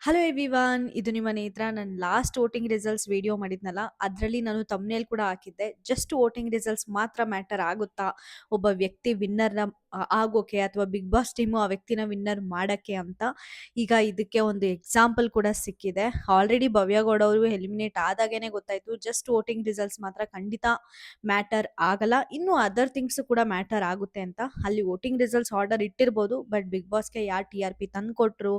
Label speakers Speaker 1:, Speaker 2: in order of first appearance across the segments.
Speaker 1: Hello everyone, ಇದು ನಿಮ್ಮ ನೇತ್ರ. ನಾನು ಲಾಸ್ಟ್ ವೋಟಿಂಗ್ ರಿಸಲ್ಟ್ಸ್ ವಿಡಿಯೋ ಮಾಡಿದ್ನಲ್ಲ, ಅದರಲ್ಲಿ ನಾನು ತಮ್ನೇಲ್ ಕೂಡ ಹಾಕಿದ್ದೆ. ಜಸ್ಟ್ ವೋಟಿಂಗ್ ರಿಸಲ್ಟ್ಸ್ ಮಾತ್ರ ಮ್ಯಾಟರ್ ಆಗುತ್ತಾ ಒಬ್ಬ ವ್ಯಕ್ತಿ ವಿನ್ನರ್ನ ಆಗೋಕೆ, ಅಥವಾ ಬಿಗ್ ಬಾಸ್ ಟೀಮು ಆ ವ್ಯಕ್ತಿನ ವಿನ್ನರ್ ಮಾಡಕ್ಕೆ ಅಂತ. ಈಗ ಇದಕ್ಕೆ ಒಂದು ಎಕ್ಸಾಂಪಲ್ ಕೂಡ ಸಿಕ್ಕಿದೆ. ಆಲ್ರೆಡಿ ಭವ್ಯಗೌಡ ಅವರು ಎಲಿಮಿನೇಟ್ ಆದಾಗೇನೆ ಗೊತ್ತಾಯ್ತು, ಜಸ್ಟ್ ವೋಟಿಂಗ್ ರಿಸಲ್ಟ್ಸ್ ಮಾತ್ರ ಖಂಡಿತ ಮ್ಯಾಟರ್ ಆಗಲ್ಲ, ಇನ್ನು ಅದರ್ ಥಿಂಗ್ಸ್ ಕೂಡ ಮ್ಯಾಟರ್ ಆಗುತ್ತೆ ಅಂತ. ಅಲ್ಲಿ ವೋಟಿಂಗ್ ರಿಸಲ್ಟ್ಸ್ ಆರ್ಡರ್ ಇಟ್ಟಿರ್ಬೋದು, ಬಟ್ ಬಿಗ್ ಬಾಸ್ಗೆ ಯಾರು TRP ತಂದ್ಕೊಟ್ರು,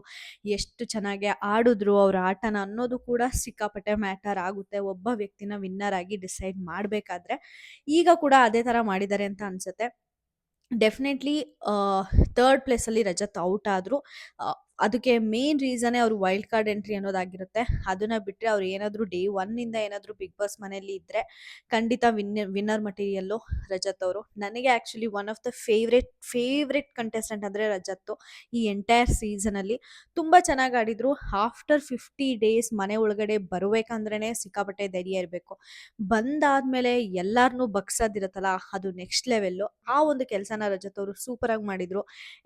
Speaker 1: ಎಷ್ಟು ಚೆನ್ನಾಗಿ ಆಡಿದ್ರು ಅವ್ರ ಆಟನ ಅನ್ನೋದು ಕೂಡ ಸಿಕ್ಕಾಪಟ್ಟೆ ಮ್ಯಾಟರ್ ಆಗುತ್ತೆ ಒಬ್ಬ ವ್ಯಕ್ತಿನ ವಿನ್ನರ್ ಆಗಿ ಡಿಸೈಡ್ ಮಾಡಬೇಕಾದ್ರೆ. ಈಗ ಕೂಡ ಅದೇ ತರ ಮಾಡಿದ್ದಾರೆ ಅಂತ ಅನ್ಸುತ್ತೆ. ಡೆಫಿನೆಟ್ಲಿ ಥರ್ಡ್ ಪ್ಲೇಸಲ್ಲಿ ರಜತ್ ಔಟ್ ಆದ್ರು. ಅದಕ್ಕೆ ಮೇನ್ ರೀಸನ್ನೇ ಅವ್ರು ವೈಲ್ಡ್ ಕಾರ್ಡ್ ಎಂಟ್ರಿ ಅನ್ನೋದಾಗಿರುತ್ತೆ. ಅದನ್ನ ಬಿಟ್ಟರೆ ಅವ್ರು ಏನಾದರೂ ಡೇ ಒನ್ನಿಂದ ಏನಾದರೂ ಬಿಗ್ ಬಾಸ್ ಮನೆಯಲ್ಲಿ ಇದ್ದರೆ ಖಂಡಿತ ವಿನ್ನರ್ ಮಟೀರಿಯಲ್ಲು ರಜತ್ ಅವರು. ನನಗೆ actually one of the favourite contestant ಅಂದರೆ ರಜತ್ತು. ಈ ಎಂಟೈರ್ ಸೀಸನಲ್ಲಿ ತುಂಬ ಚೆನ್ನಾಗಿ ಆಡಿದ್ರು. ಆಫ್ಟರ್ 50 ಡೇಸ್ ಮನೆ ಒಳಗಡೆ ಬರಬೇಕಂದ್ರೇ ಸಿಕ್ಕಾಪಟ್ಟೆ ಧೈರ್ಯ ಇರಬೇಕು. ಬಂದಾದ್ಮೇಲೆ ಎಲ್ಲಾರನ್ನೂ ಬಗ್ಸೋದಿರುತ್ತಲ್ಲ, ಅದು ನೆಕ್ಸ್ಟ್ ಲೆವೆಲ್ಲು. ಆ ಒಂದು ಕೆಲಸನ ರಜತ್ ಅವರು ಸೂಪರಾಗಿ ಮಾಡಿದ್ರು.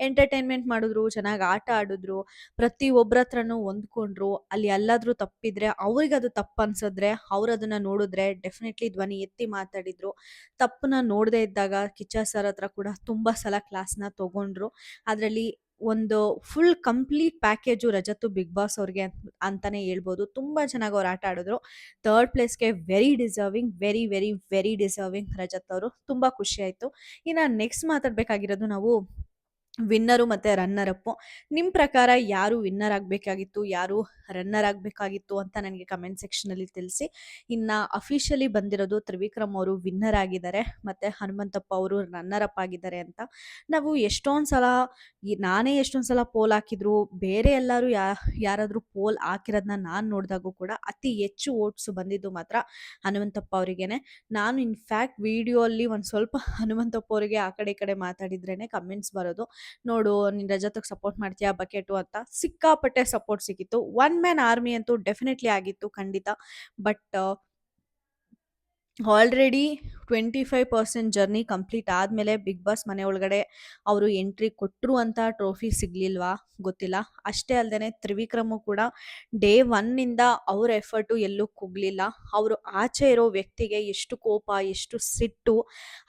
Speaker 1: ಎಂಟರ್ಟೈನ್ಮೆಂಟ್ ಮಾಡಿದ್ರು, ಚೆನ್ನಾಗಿ ಆಟ ಆಡಿದ್ರು, ಪ್ರತಿ ಒಬ್ಬರ ಹತ್ರನೂ ಹೊಂದ್ಕೊಂಡ್ರು. ಅಲ್ಲಿ ಎಲ್ಲಾದ್ರೂ ತಪ್ಪಿದ್ರೆ ಅವ್ರಿಗೆ ಅದು ತಪ್ಪು ಅನ್ಸಿದ್ರೆ ಅವ್ರು ಅದನ್ನ ನೋಡಿದ್ರೆ ಡೆಫಿನೆಟ್ಲಿ ಧ್ವನಿ ಎತ್ತಿ ಮಾತಾಡಿದ್ರು. ತಪ್ಪನ್ನ ನೋಡದೇ ಇದ್ದಾಗ ಕಿಚ್ಚ ಸರ್ ಹತ್ರ ಕೂಡ ತುಂಬ ಸಲ ಕ್ಲಾಸ್ನ ತಗೊಂಡ್ರು. ಅದರಲ್ಲಿ ಒಂದು full complete package Rajath big boss ಅವ್ರಿಗೆ ಅಂತಾನೆ ಹೇಳ್ಬೋದು. ತುಂಬ ಚೆನ್ನಾಗಿ ಅವ್ರು ಆಟ ಆಡಿದ್ರು. ಥರ್ಡ್ ಪ್ಲೇಸ್ಗೆ very deserving, very very very deserving Rajat ಅವರು. ತುಂಬ ಖುಷಿ ಆಯಿತು. ಇನ್ನು ನೆಕ್ಸ್ಟ್ ಮಾತಾಡಬೇಕಾಗಿರೋದು ನಾವು ವಿನ್ನರು ಮತ್ತು ರನ್ನರ್ ಅಪ್ಪು. ನಿಮ್ಮ ಪ್ರಕಾರ ಯಾರು ವಿನ್ನರ್ ಆಗಬೇಕಾಗಿತ್ತು, ಯಾರು ರನ್ನರ್ ಆಗಬೇಕಾಗಿತ್ತು ಅಂತ ನನಗೆ ಕಮೆಂಟ್ ಸೆಕ್ಷನಲ್ಲಿ ತಿಳಿಸಿ. ಇನ್ನು ಅಫಿಷಿಯಲಿ ಬಂದಿರೋದು ತ್ರಿವಿಕ್ರಮ್ ಅವರು ವಿನ್ನರ್ ಆಗಿದ್ದಾರೆ ಮತ್ತು ಹನುಮಂತಪ್ಪ ಅವರು ರನ್ನರ್ ಅಪ್ ಆಗಿದ್ದಾರೆ ಅಂತ. ನಾವು ಎಷ್ಟೊಂದು ಸಲ ನಾನೇ ಎಷ್ಟೊಂದು ಸಲ ಪೋಲ್ ಹಾಕಿದ್ರು, ಬೇರೆ ಎಲ್ಲರೂ ಯಾರಾದರೂ ಪೋಲ್ ಹಾಕಿರೋದನ್ನ ನಾನು ನೋಡಿದಾಗೂ ಕೂಡ ಅತಿ ಹೆಚ್ಚು ಓಟ್ಸು ಬಂದಿದ್ದು ಮಾತ್ರ ಹನುಮಂತಪ್ಪ ಅವರಿಗೇನೆ. ನಾನು ಇನ್ಫ್ಯಾಕ್ಟ್ ವಿಡಿಯೋ ಅಲ್ಲಿ ಒಂದು ಸ್ವಲ್ಪ ಹನುಮಂತಪ್ಪ ಅವರಿಗೆ ಆ ಕಡೆ ಈ ಕಡೆ ಮಾತಾಡಿದ್ರೇ ಕಮೆಂಟ್ಸ್ ಬರೋದು, ನೋಡು ನೀನು ರಜತಕ್ಕೆ ಸಪೋರ್ಟ್ ಮಾಡ್ತೀಯಾ ಬಕೆಟು ಅಂತ. ಸಿಕ್ಕಾಪಟ್ಟೆ ಸಪೋರ್ಟ್ ಸಿಕ್ಕಿತ್ತು. ಒನ್ ಮ್ಯಾನ್ ಆರ್ಮಿ ಅಂತೂ ಡೆಫಿನೆಟ್ಲಿ ಆಗಿತ್ತು ಖಂಡಿತ. ಬಟ್ ಆಲ್ರೆಡಿ 25% ಜರ್ನಿ ಕಂಪ್ಲೀಟ್ ಆದಮೇಲೆ ಬಿಗ್ ಬಾಸ್ ಮನೆ ಒಳಗಡೆ ಅವರು ಎಂಟ್ರಿ ಕೊಟ್ಟರು ಅಂತ ಟ್ರೋಫಿ ಸಿಗಲಿಲ್ವಾ ಗೊತ್ತಿಲ್ಲ. ಅಷ್ಟೇ ಅಲ್ಲದೆ ತ್ರಿವಿಕ್ರಮು ಕೂಡ ಡೇ ಒನ್ನಿಂದ ಅವ್ರ ಎಫರ್ಟು ಎಲ್ಲೂ ಕುಗ್ಲಿಲ್ಲ. ಅವರು ಆಚೆ ಇರೋ ವ್ಯಕ್ತಿಗೆ ಎಷ್ಟು ಕೋಪ, ಎಷ್ಟು ಸಿಟ್ಟು,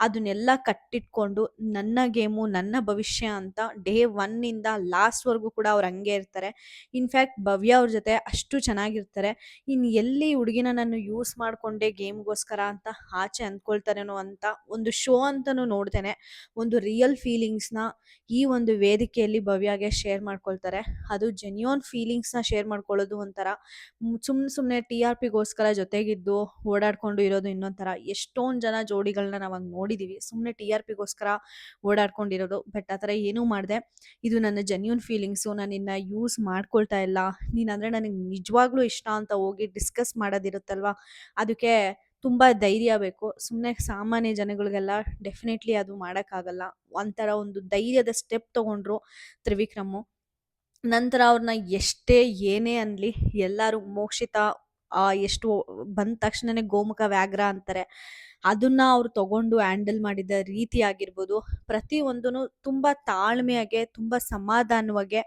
Speaker 1: ಅದನ್ನೆಲ್ಲ ಕಟ್ಟಿಟ್ಕೊಂಡು ನನ್ನ ಗೇಮು ನನ್ನ ಭವಿಷ್ಯ ಅಂತ ಡೇ ಒನ್ನಿಂದ ಲಾಸ್ಟ್ವರೆಗೂ ಕೂಡ ಅವ್ರು ಹಂಗೆ ಇರ್ತಾರೆ. ಇನ್ಫ್ಯಾಕ್ಟ್ ಭವ್ಯ ಅವ್ರ ಜೊತೆ ಅಷ್ಟು ಚೆನ್ನಾಗಿರ್ತಾರೆ. ಇನ್ನು ಎಲ್ಲಿ ಹುಡುಗಿನ ನಾನು ಯೂಸ್ ಮಾಡಿಕೊಂಡೆ ಗೇಮ್ಗೋಸ್ಕರ ಅಂತ ಆಚೆ ಅಂದ್ಕೊಳ್ತಾರೇನೋ ಅಂತ ಒಂದು ಶೋ ಅಂತಲೂ ನೋಡ್ತೇನೆ. ಒಂದು ರಿಯಲ್ ಫೀಲಿಂಗ್ಸ್ನ ಈ ಒಂದು ವೇದಿಕೆಯಲ್ಲಿ ಭವ್ಯಾಗೆ ಶೇರ್ ಮಾಡ್ಕೊಳ್ತಾರೆ. ಅದು ಜೆನ್ಯೂನ್ ಫೀಲಿಂಗ್ಸ್ನ ಶೇರ್ ಮಾಡ್ಕೊಳ್ಳೋದು ಒಂಥರ, ಸುಮ್ಮನೆ TRPಗೋಸ್ಕರ ಜೊತೆಗಿದ್ದು ಓಡಾಡ್ಕೊಂಡು ಇರೋದು ಇನ್ನೊಂಥರ. ಎಷ್ಟೊಂದು ಜನ ಜೋಡಿಗಳನ್ನ ನಾವು ಹಂಗೆ ನೋಡಿದ್ದೀವಿ, ಸುಮ್ಮನೆ TRPಗೋಸ್ಕರ ಓಡಾಡ್ಕೊಂಡಿರೋದು. ಬಟ್ ಆ ಥರ ಏನೂ ಮಾಡಿದೆ, ಇದು ನನ್ನ ಜೆನ್ಯೂನ್ ಫೀಲಿಂಗ್ಸು, ನಾನು ನಿನ್ನ ಯೂಸ್ ಮಾಡ್ಕೊಳ್ತಾ ಇಲ್ಲ, ನೀನಂದರೆ ನನಗೆ ನಿಜವಾಗ್ಲೂ ಇಷ್ಟ ಅಂತ ಹೋಗಿ ಡಿಸ್ಕಸ್ ಮಾಡೋದಿರುತ್ತಲ್ವ, ಅದಕ್ಕೆ ತುಂಬ ಧೈರ್ಯ ಬೇಕು. ಸುಮ್ಮನೆ ಸಾಮಾನ್ಯ ಜನಗಳಿಗೆಲ್ಲ ಡೆಫಿನೆಟ್ಲಿ ಅದು ಮಾಡೋಕ್ಕಾಗಲ್ಲ. ಒಂಥರ ಒಂದು ಧೈರ್ಯದ ಸ್ಟೆಪ್ ತೊಗೊಂಡ್ರು ತ್ರಿವಿಕ್ರಮು. ನಂತರ ಅವ್ರನ್ನ ಎಷ್ಟೇ ಏನೇ ಅನ್ನಲಿ ಎಲ್ಲರೂ ಮೋಕ್ಷಿತ ಎಷ್ಟು ಬಂದ ತಕ್ಷಣನೇ ಗೋಮುಖ ವ್ಯಾಘ್ರ ಅಂತಾರೆ, ಅದನ್ನ ಅವ್ರು ತಗೊಂಡು ಹ್ಯಾಂಡಲ್ ಮಾಡಿದ ರೀತಿ ಆಗಿರ್ಬೋದು, ಪ್ರತಿಯೊಂದೂ ತುಂಬ ತಾಳ್ಮೆಯಾಗೆ, ತುಂಬ ಸಮಾಧಾನವಾಗೆ,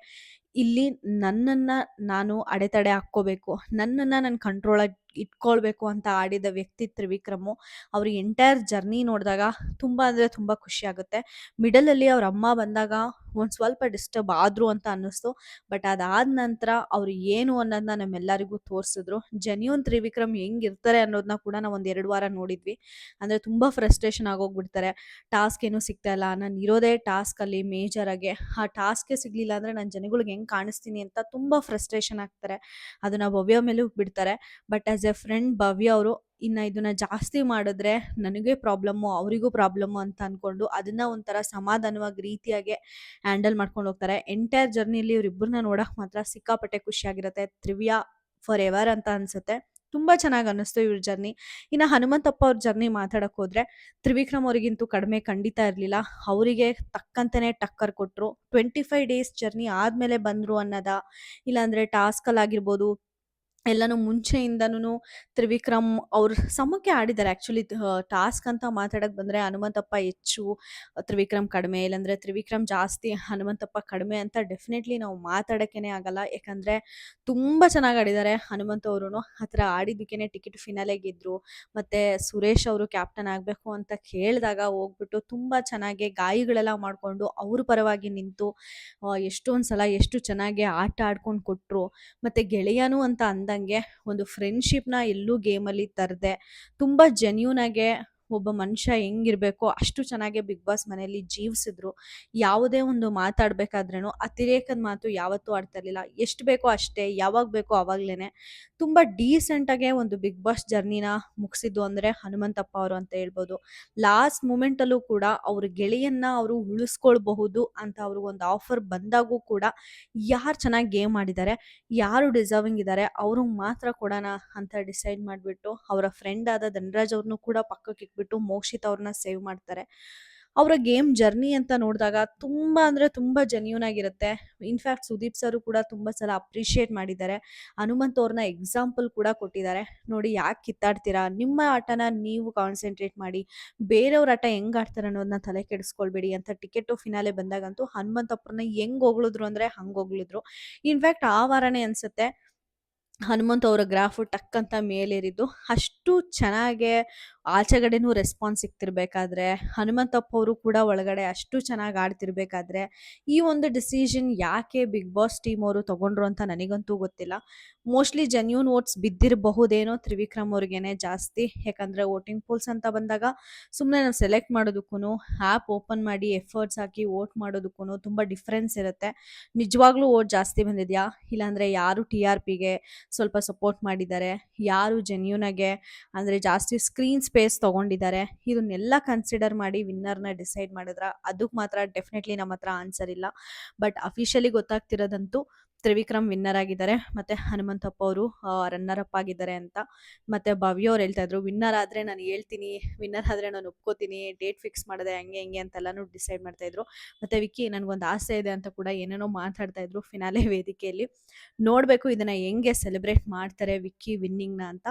Speaker 1: ಇಲ್ಲಿ ನನ್ನನ್ನು ನಾನು ಅಡೆತಡೆ ಹಾಕ್ಕೋಬೇಕು, ನನ್ನನ್ನು ನಾನು ಕಂಟ್ರೋಲಾಗಿ ಇಟ್ಕೊಳ್ಬೇಕು ಅಂತ ಆಡಿದ ವ್ಯಕ್ತಿ ತ್ರಿವಿಕ್ರಮು. ಅವ್ರ ಎಂಟೈರ್ ಜರ್ನಿ ನೋಡಿದಾಗ ತುಂಬ ಅಂದರೆ ತುಂಬ ಖುಷಿ ಆಗುತ್ತೆ. ಮಿಡಲಲ್ಲಿ ಅವ್ರ ಅಮ್ಮ ಬಂದಾಗ ಒಂದು ಸ್ವಲ್ಪ ಡಿಸ್ಟರ್ಬ್ ಆದರು ಅಂತ ಅನ್ನಿಸ್ತು. ಬಟ್ ಅದಾದ ನಂತರ ಅವ್ರು ಏನು ಅನ್ನೋದನ್ನ ನಮ್ಮೆಲ್ಲರಿಗೂ ತೋರಿಸಿದ್ರು. ಜೆನ್ಯೂನ್ ತ್ರಿವಿಕ್ರಮ್ ಹೆಂಗಿರ್ತಾರೆ ಅನ್ನೋದನ್ನ ಕೂಡ ನಾವು ಒಂದು 2 ವಾರ ನೋಡಿದ್ವಿ. ಅಂದರೆ ತುಂಬ ಫ್ರಸ್ಟ್ರೇಷನ್ ಆಗೋಗ್ಬಿಡ್ತಾರೆ, ಟಾಸ್ಕ್ ಏನೂ ಸಿಗ್ತಾ ಇಲ್ಲ, ನಾನು ಇರೋದೇ ಟಾಸ್ಕಲ್ಲಿ ಮೇಜರಾಗೆ, ಆ ಟಾಸ್ಕೇ ಸಿಗಲಿಲ್ಲ ಅಂದರೆ ನಾನು ಜನಗಳಿಗೆ ಹೆಂಗೆ ಕಾಣಿಸ್ತೀನಿ ಅಂತ ತುಂಬ ಫ್ರಸ್ಟ್ರೇಷನ್ ಆಗ್ತಾರೆ. ಅದನ್ನು ಭವ್ಯ ಮೇಲೂ ಬಿಡ್ತಾರೆ. ಬಟ್ ಆ್ಯಸ್ ಎ ಫ್ರೆಂಡ್ ಭವ್ಯ ಅವರು ಇನ್ನು ಇದನ್ನು ಜಾಸ್ತಿ ಮಾಡಿದ್ರೆ ನನಗೆ ಪ್ರಾಬ್ಲಮ್ಮು, ಅವರಿಗೂ ಪ್ರಾಬ್ಲಮ್ಮು ಅಂತ ಅಂದ್ಕೊಂಡು ಅದನ್ನು ಒಂಥರ ಸಮಾಧಾನವಾಗಿ ರೀತಿಯಾಗೆ ಹ್ಯಾಂಡಲ್ ಮಾಡ್ಕೊಂಡು ಹೋಗ್ತಾರೆ. ಎಂಟೈರ್ ಜರ್ನಿಲಿ ಇವರಿಬ್ಬರನ್ನ ನೋಡೋಕೆ ಮಾತ್ರ ಸಿಕ್ಕಾಪಟ್ಟೆ ಖುಷಿಯಾಗಿರುತ್ತೆ. ತ್ರಿವಿಯಾ ಫಾರ್ ಎವರ್ ಅಂತ ಅನಿಸುತ್ತೆ. ತುಂಬ ಚೆನ್ನಾಗಿ ಅನ್ನಿಸ್ತು ಇವ್ರ ಜರ್ನಿ. ಇನ್ನು ಹನುಮಂತಪ್ಪ ಅವ್ರ ಜರ್ನಿ ಮಾತಾಡೋಕೆ ಹೋದರೆ ತ್ರಿವಿಕ್ರಮ್ ಅವರಿಗಿಂತೂ ಕಡಿಮೆ ಖಂಡಿತ ಇರಲಿಲ್ಲ. ಅವರಿಗೆ ತಕ್ಕಂತೆಯೇ ಟಕ್ಕರ್ ಕೊಟ್ಟರು. 25 ಡೇಸ್ ಜರ್ನಿ ಆದಮೇಲೆ ಬಂದರು ಅನ್ನೋದ, ಇಲ್ಲಾಂದರೆ ಟಾಸ್ಕಲ್ಲಾಗಿರ್ಬೋದು, ಎಲ್ಲಾನು ಮುಂಚೆಯಿಂದನೂ ತ್ರಿವಿಕ್ರಮ್ ಅವ್ರು ಸಮಕ್ಕೆ ಆಡಿದ್ದಾರೆ ಆ್ಯಕ್ಚುಲಿ. ಟಾಸ್ಕ್ ಅಂತ ಮಾತಾಡಕ್ಕೆ ಬಂದರೆ ಹನುಮಂತಪ್ಪ ಹೆಚ್ಚು, ತ್ರಿವಿಕ್ರಮ್ ಕಡಿಮೆ, ಇಲ್ಲಾಂದರೆ ತ್ರಿವಿಕ್ರಮ್ ಜಾಸ್ತಿ ಹನುಮಂತಪ್ಪ ಕಡಿಮೆ ಅಂತ ಡೆಫಿನೆಟ್ಲಿ ನಾವು ಮಾತಾಡೋಕ್ಕೇ ಆಗಲ್ಲ. ಯಾಕಂದರೆ ತುಂಬ ಚೆನ್ನಾಗಿ ಆಡಿದ್ದಾರೆ ಹನುಮಂತ ಅವ್ರೂ. ಆ ಥರ ಆಡಿದ್ದಕ್ಕೇ ಟಿಕೆಟ್ ಫಿನಾಲೆ ಗೆದ್ದರು. ಮತ್ತು ಸುರೇಶ್ ಅವರು ಕ್ಯಾಪ್ಟನ್ ಆಗಬೇಕು ಅಂತ ಕೇಳಿದಾಗ ಹೋಗ್ಬಿಟ್ಟು ತುಂಬ ಚೆನ್ನಾಗಿ ಗಾಯಗಳೆಲ್ಲ ಮಾಡಿಕೊಂಡು ಅವ್ರ ಪರವಾಗಿ ನಿಂತು ಎಷ್ಟೊಂದು ಸಲ ಎಷ್ಟು ಚೆನ್ನಾಗಿ ಆಟ ಆಡ್ಕೊಂಡು ಕೊಟ್ಟರು. ಮತ್ತು ಗೆಳೆಯನು ಅಂತ ಅಂದಂಗೆ ಒಂದು ಫ್ರೆಂಡ್ಶಿಪ್ನ ಎಲ್ಲೂ ಗೇಮಲ್ಲಿ ತರದೆ ತುಂಬ ಜೆನ್ಯೂನಾಗೆ ಒಬ್ಬ ಮನುಷ್ಯ ಹೆಂಗಿರಬೇಕೋ ಅಷ್ಟು ಚೆನ್ನಾಗಿ ಬಿಗ್ ಬಾಸ್ ಮನೆಯಲ್ಲಿ ಜೀವಿಸಿದ್ರು. ಯಾವುದೇ ಒಂದು ಮಾತಾಡಬೇಕಾದ್ರೂ ಅತಿರೇಕದ ಮಾತು ಯಾವತ್ತೂ ಆಡ್ತಾ ಇರಲಿಲ್ಲ. ಎಷ್ಟು ಬೇಕೋ ಅಷ್ಟೇ, ಯಾವಾಗ ಬೇಕೋ ಆವಾಗಲೇ ತುಂಬ ಡೀಸೆಂಟಾಗೆ ಒಂದು ಬಿಗ್ ಬಾಸ್ ಜರ್ನಿನ ಮುಗಿಸಿದ್ದು ಅಂದರೆ ಹನುಮಂತಪ್ಪ ಅವರು ಅಂತ ಹೇಳ್ಬೋದು. ಲಾಸ್ಟ್ ಮೂಮೆಂಟಲ್ಲೂ ಕೂಡ ಅವ್ರ ಗೆಳೆಯನ್ನ ಅವರು ಉಳಿಸ್ಕೊಳ್ಬಹುದು ಅಂತ ಅವ್ರಿಗೊಂದು ಆಫರ್ ಬಂದಾಗೂ ಕೂಡ ಯಾರು ಚೆನ್ನಾಗಿ ಗೇಮ್ ಆಡಿದ್ದಾರೆ, ಯಾರು ಡಿಸರ್ವಿಂಗ್ ಇದ್ದಾರೆ ಅವ್ರಿಗೆ ಮಾತ್ರ ಕೊಡೋಣ ಅಂತ ಡಿಸೈಡ್ ಮಾಡಿಬಿಟ್ಟು ಅವರ ಫ್ರೆಂಡ್ ಆದ ಧನರಾಜ್ ಅವ್ರನ್ನೂ ಕೂಡ ಪಕ್ಕಕ್ಕೆ ಇಟ್ಬಿಟ್ಟು ಮೋಕ್ಷಿತ್ ಅವ್ರನ್ನ ಸೇವ್ ಮಾಡ್ತಾರೆ. ಅವರ ಗೇಮ್ ಜರ್ನಿ ಅಂತ ನೋಡಿದಾಗ ತುಂಬ ಅಂದರೆ ತುಂಬ ಜೆನ್ಯೂನ್ ಆಗಿರುತ್ತೆ. ಇನ್ಫ್ಯಾಕ್ಟ್ ಸುದೀಪ್ ಸರು ಕೂಡ ತುಂಬ ಸಲ ಅಪ್ರಿಷಿಯೇಟ್ ಮಾಡಿದ್ದಾರೆ. ಹನುಮಂತ್ ಅವ್ರನ್ನ ಎಕ್ಸಾಂಪಲ್ ಕೂಡ ಕೊಟ್ಟಿದ್ದಾರೆ. ನೋಡಿ ಯಾಕೆ ಕಿತ್ತಾಡ್ತೀರಾ, ನಿಮ್ಮ ಆಟನ ನೀವು ಕಾನ್ಸಂಟ್ರೇಟ್ ಮಾಡಿ, ಬೇರೆಯವ್ರ ಆಟ ಹೆಂಗ್ ಆಡ್ತಾರೆ ಅನ್ನೋದನ್ನ ತಲೆ ಕೆಡಿಸ್ಕೊಳ್ಬೇಡಿ ಅಂತ ಟಿಕೆಟು ಫಿನಾಲೆ ಬಂದಾಗಂತೂ ಹನುಮಂತಪ್ಪರನ್ನ ಹೆಂಗ್ ಹೊಗಳಿದ್ರು ಅಂದರೆ ಹಂಗೆ ಹೊಗಳಿದ್ರು. ಇನ್ಫ್ಯಾಕ್ಟ್ ಆ ವಾರನೇ ಅನಿಸುತ್ತೆ ಹನುಮಂತ್ ಅವರ ಗ್ರಾಫು ಟಕ್ ಅಂತ ಮೇಲೇರಿದ್ದು. ಅಷ್ಟು ಚೆನ್ನಾಗೆ ಆಚೆಗಡೆನೂ ರೆಸ್ಪಾನ್ಸ್ ಸಿಗ್ತಿರ್ಬೇಕಾದ್ರೆ, ಹನುಮಂತಪ್ಪ ಅವರು ಕೂಡ ಒಳಗಡೆ ಅಷ್ಟು ಚೆನ್ನಾಗಿ ಆಡ್ತಿರ್ಬೇಕಾದ್ರೆ, ಈ ಒಂದು ಡಿಸಿಷನ್ ಯಾಕೆ ಬಿಗ್ ಬಾಸ್ ಟೀಮ್ ಅವರು ತಗೊಂಡ್ರು ಅಂತ ನನಗಂತೂ ಗೊತ್ತಿಲ್ಲ. ಮೋಸ್ಟ್ಲಿ ಜೆನ್ಯೂನ್ ವೋಟ್ಸ್ ಬಿದ್ದಿರಬಹುದೇನೋ ತ್ರಿವಿಕ್ರಮ್ ಅವ್ರಿಗೇನೆ ಜಾಸ್ತಿ. ಯಾಕಂದರೆ ವೋಟಿಂಗ್ ಪೋಲ್ಸ್ ಅಂತ ಬಂದಾಗ ಸುಮ್ಮನೆ ನಾವು ಸೆಲೆಕ್ಟ್ ಮಾಡೋದಕ್ಕೂ ಆ್ಯಪ್ ಓಪನ್ ಮಾಡಿ ಎಫರ್ಟ್ಸ್ ಹಾಕಿ ವೋಟ್ ಮಾಡೋದಕ್ಕೂ ತುಂಬ ಡಿಫ್ರೆನ್ಸ್ ಇರುತ್ತೆ. ನಿಜವಾಗ್ಲೂ ವೋಟ್ ಜಾಸ್ತಿ ಬಂದಿದೆಯಾ, ಇಲ್ಲಾಂದರೆ ಯಾರು ಟಿ ಆರ್ ಪಿಗೆ ಸ್ವಲ್ಪ ಸಪೋರ್ಟ್ ಮಾಡಿದ್ದಾರೆ, ಯಾರು ಜೆನ್ಯೂನಾಗೆ ಅಂದರೆ ಜಾಸ್ತಿ ಸ್ಕ್ರೀನ್ ಸ್ಪೇಸ್ ತೊಗೊಂಡಿದ್ದಾರೆ, ಇದನ್ನೆಲ್ಲ ಕನ್ಸಿಡರ್ ಮಾಡಿ ವಿನ್ನರ್ನ ಡಿಸೈಡ್ ಮಾಡಿದ್ರೆ ಅದಕ್ಕೆ ಮಾತ್ರ ಡೆಫಿನೆಟ್ಲಿ ನಮ್ಮ ಹತ್ರ ಆನ್ಸರ್ ಇಲ್ಲ. ಬಟ್ ಅಫಿಷಿಯಲಿ ಗೊತ್ತಾಗ್ತಿರೋದಂತೂ ತ್ರಿವಿಕ್ರಮ್ ವಿನ್ನರ್ ಆಗಿದ್ದಾರೆ ಮತ್ತು ಹನುಮಂತಪ್ಪ ಅವರು ರನ್ನರ್ ಅಪ್ ಆಗಿದ್ದಾರೆ ಅಂತ. ಮತ್ತು ಭವ್ಯ ಅವ್ರು ಹೇಳ್ತಾ ಇದ್ರು, ವಿನ್ನರ್ ಆದರೆ ನಾನು ಹೇಳ್ತೀನಿ, ವಿನ್ನರ್ ಆದರೆ ನಾನು ಒಪ್ಕೋತೀನಿ, ಡೇಟ್ ಫಿಕ್ಸ್ ಮಾಡಿದೆ ಹಂಗೆ ಹಿಂಗೆ ಅಂತೆಲ್ಲನೂ ಡಿಸೈಡ್ ಮಾಡ್ತಾಯಿದ್ರು. ಮತ್ತು ವಿಕ್ಕಿ ನನಗೊಂದು ಆಸೆ ಇದೆ ಅಂತ ಕೂಡ ಏನೇನೋ ಮಾತಾಡ್ತಾ ಇದ್ರು ಫಿನಾಲೆ ವೇದಿಕೆಯಲ್ಲಿ. ನೋಡಬೇಕು ಇದನ್ನು ಹೆಂಗೆ ಸೆಲೆಬ್ರೇಟ್ ಮಾಡ್ತಾರೆ ವಿಕ್ಕಿ ವಿನ್ನಿಂಗ್ನ ಅಂತ.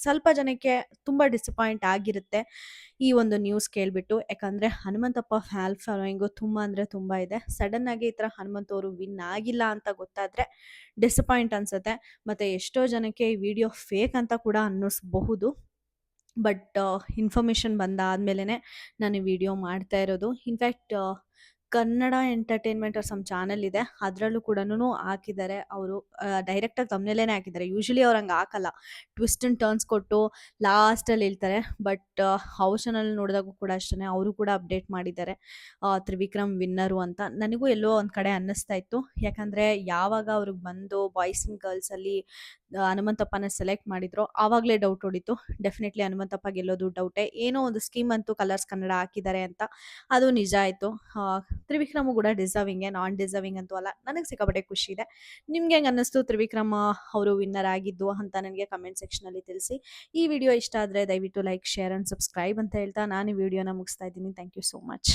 Speaker 1: ಸ್ವಲ್ಪ ಜನಕ್ಕೆ ತುಂಬ ಡಿಸಪಾಯಿಂಟ್ ಆಗಿರುತ್ತೆ ಈ ಒಂದು ನ್ಯೂಸ್ ಕೇಳಿಬಿಟ್ಟು. ಯಾಕಂದರೆ ಹನುಮಂತಪ್ಪ ಫಾಲೋಯಿಂಗು ತುಂಬ ಅಂದರೆ ತುಂಬ ಇದೆ. ಸಡನ್ನಾಗಿ ಈ ಥರ ಹನುಮಂತ ಅವರು ವಿನ್ ಆಗಿಲ್ಲ ಅಂತ ಗೊತ್ತಾದರೆ ಡಿಸಪಾಯಿಂಟ್ ಅನಿಸುತ್ತೆ. ಮತ್ತು ಎಷ್ಟೋ ಜನಕ್ಕೆ ಈ ವಿಡಿಯೋ ಫೇಕ್ ಅಂತ ಕೂಡ ಅನ್ನಿಸ್ಬಹುದು. ಬಟ್ ಇನ್ಫಾರ್ಮೇಷನ್ ಬಂದಾದಮೇಲೆ ನಾನು ಈ ವಿಡಿಯೋ ಮಾಡ್ತಾ ಇರೋದು. In fact Kannada entertainment some channel ಇದೆ, ಅದರಲ್ಲೂ ಕೂಡ ಹಾಕಿದ್ದಾರೆ ಅವರು. ಡೈರೆಕ್ಟಾಗಿ ತಮ್ಮನೇಲೇ ಹಾಕಿದ್ದಾರೆ. ಯೂಶ್ವಲಿ ಅವ್ರು ಹಂಗೆ ಹಾಕಲ್ಲ, ಟ್ವಿಸ್ಟ್ ಆ್ಯಂಡ್ ಟರ್ನ್ಸ್ ಕೊಟ್ಟು ಲಾಸ್ಟಲ್ಲಿ ಹೇಳ್ತಾರೆ. ಬಟ್ ಹೌಸ್ ಚಾನಲ್ ನೋಡಿದಾಗೂ ಕೂಡ ಅಷ್ಟೇ, ಅವರು ಕೂಡ ಅಪ್ಡೇಟ್ ಮಾಡಿದ್ದಾರೆ ತ್ರಿವಿಕ್ರಮ್ ವಿನ್ನರು ಅಂತ. ನನಗೂ ಎಲ್ಲೋ ಒಂದು ಕಡೆ ಅನ್ನಿಸ್ತಾ ಇತ್ತು. ಯಾಕಂದರೆ ಯಾವಾಗ ಅವ್ರಿಗೆ ಬಂದು ಬಾಯ್ಸ್ ಆ್ಯಂಡ್ ಗರ್ಲ್ಸಲ್ಲಿ ಹನುಮಂತಪ್ಪನ ಸೆಲೆಕ್ಟ್ ಮಾಡಿದ್ರು ಆವಾಗಲೇ ಡೌಟ್ ಹೊಡಿತು. ಡೆಫಿನೆಟ್ಲಿ ಹನುಮಂತಪ್ಪ ಗೆಲ್ಲೋದು ಡೌಟೇ. ಏನೋ ಒಂದು ಸ್ಕೀಮ್ ಅಂತೂ ಕಲರ್ಸ್ ಕನ್ನಡ ಹಾಕಿದ್ದಾರೆ ಅಂತ, ಅದು ನಿಜ ಆಯಿತು. ತ್ರಿವಿಕ್ರಮು ಕೂಡ ಡಿಸರ್ವಿಂಗೆ, ನಾನ್ ಡಿಸರ್ವಿಂಗ್ ಅಂತೂ ಅಲ್ಲ. ನನಗೆ ಸಿಕ್ಕಾಪಟ್ಟೆ ಖುಷಿ ಇದೆ. ನಿಮ್ಗೆ ಹೆಂಗೆ ಅನ್ನಿಸ್ತು ತ್ರಿವಿಕ್ರಮ ಅವರು ವಿನ್ನರ್ ಆಗಿದ್ದು ಅಂತ ನನಗೆ ಕಮೆಂಟ್ ಸೆಕ್ಷನಲ್ಲಿ ತಿಳಿಸಿ. ಈ ವಿಡಿಯೋ ಇಷ್ಟ ಆದರೆ ದಯವಿಟ್ಟು ಲೈಕ್, ಶೇರ್ ಆ್ಯಂಡ್ ಸಬ್ಸ್ಕ್ರೈಬ್ ಅಂತ ಹೇಳ್ತಾ ನಾನು ಈ ವಿಡಿಯೋನ ಮುಗಿಸ್ತಾ ಇದ್ದೀನಿ. Thank you so much.